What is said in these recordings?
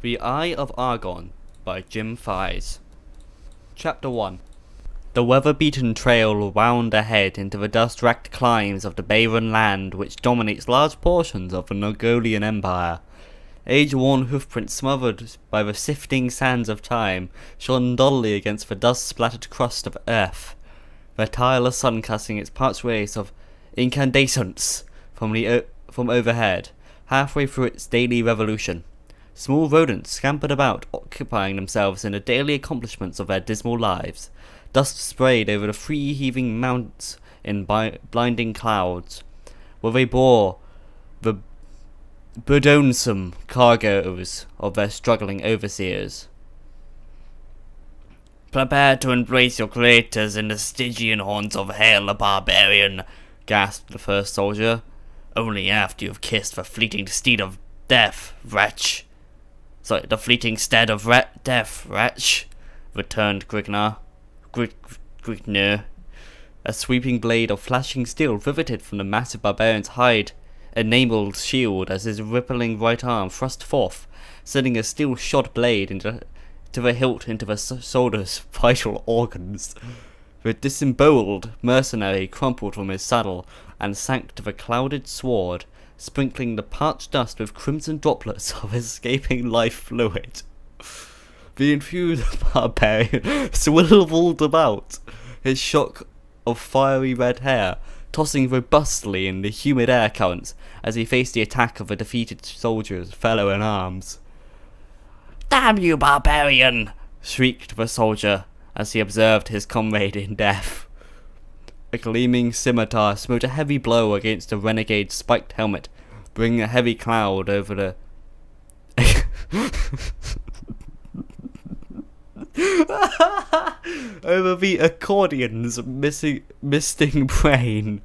The Eye of Argon by Jim Fies. Chapter 1. The weather-beaten trail wound ahead into the dust-racked climes of the barren land which dominates large portions of the Nogolian Empire. Age-worn hoofprints smothered by the sifting sands of time shone dully against the dust-splattered crust of earth, the tireless sun casting its parched rays of incandescence from overhead, halfway through its daily revolution. Small rodents scampered about, occupying themselves in the daily accomplishments of their dismal lives. Dust sprayed over the free-heaving mounts in blinding clouds, where they bore the burdensome cargoes of their struggling overseers. "Prepare to embrace your creators in the Stygian haunts of hell, barbarian," gasped the first soldier. "Only after you've kissed the fleeting steed of death, wretch." "The fleeting stead of death, wretch," returned Grignr. A sweeping blade of flashing steel riveted from the massive barbarian's hide-enameled shield as his rippling right arm thrust forth, sending a steel-shod blade into the hilt into the soldier's vital organs. The disemboweled mercenary crumpled from his saddle and sank to the clouded sword, sprinkling the parched dust with crimson droplets of escaping life fluid. The infused barbarian swiveled about, his shock of fiery red hair tossing robustly in the humid air currents as he faced the attack of the defeated soldier's fellow in arms. "Damn you, barbarian!" shrieked the soldier as he observed his comrade in death. A gleaming scimitar smote a heavy blow against the renegade's spiked helmet, bringing a heavy cloud over the over the accordion's misting brain.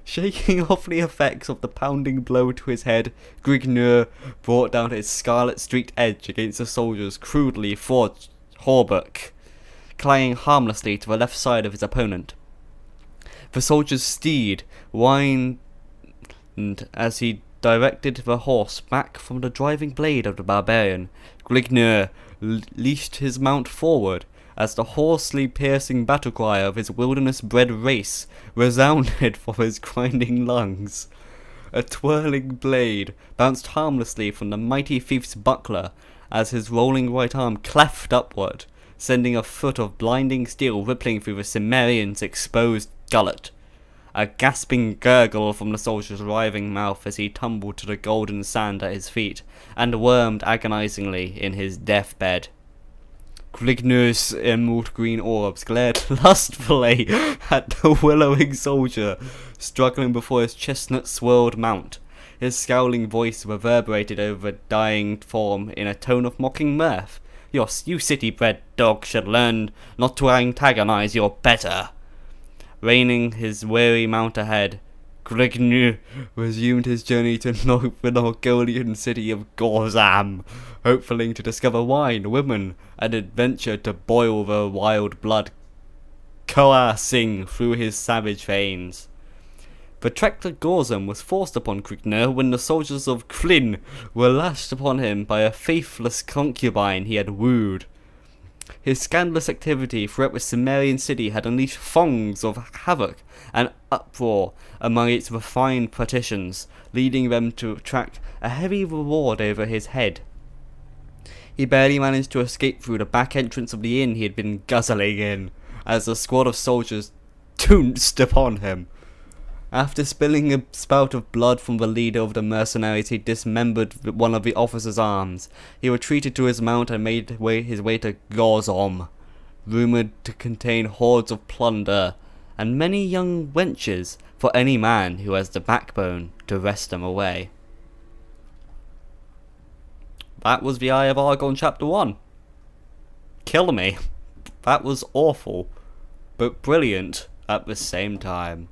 Shaking off the effects of the pounding blow to his head, Grignr brought down his scarlet-streaked edge against the soldier's crudely forged hauberk, clanging harmlessly to the left side of his opponent. The soldier's steed whined as he directed the horse back from the driving blade of the barbarian. Grignr leashed his mount forward as the hoarsely piercing battle cry of his wilderness-bred race resounded from his grinding lungs. A twirling blade bounced harmlessly from the mighty thief's buckler as his rolling right arm cleft upward, sending a foot of blinding steel rippling through the Cimmerian's exposed gullet. A gasping gurgle from the soldier's writhing mouth as he tumbled to the golden sand at his feet and wormed agonizingly in his deathbed. Grignr's emerald green orbs glared lustfully at the willowing soldier struggling before his chestnut-swirled mount. His scowling voice reverberated over the dying form in a tone of mocking mirth. You city-bred dog should learn not to antagonize your better." Reining his weary mount ahead, Grignr resumed his journey to the Nogolian city of Gorzam, hoping to discover wine, women, and adventure to boil the wild blood coursing through his savage veins. The trek to Gorzam was forced upon Grignr when the soldiers of Kryn were lashed upon him by a faithless concubine he had wooed. His scandalous activity throughout the Cimmerian city had unleashed thongs of havoc and uproar among its refined patricians, leading them to attract a heavy reward over his head. He barely managed to escape through the back entrance of the inn he had been guzzling in, as a squad of soldiers tounced upon him. After spilling a spout of blood from the leader of the mercenaries, he dismembered one of the officer's arms. He retreated to his mount and made his way to Gorzom, rumoured to contain hordes of plunder and many young wenches for any man who has the backbone to wrest them away. That was The Eye of Argon Chapter 1. Kill me. That was awful, but brilliant at the same time.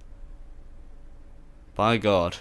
By God.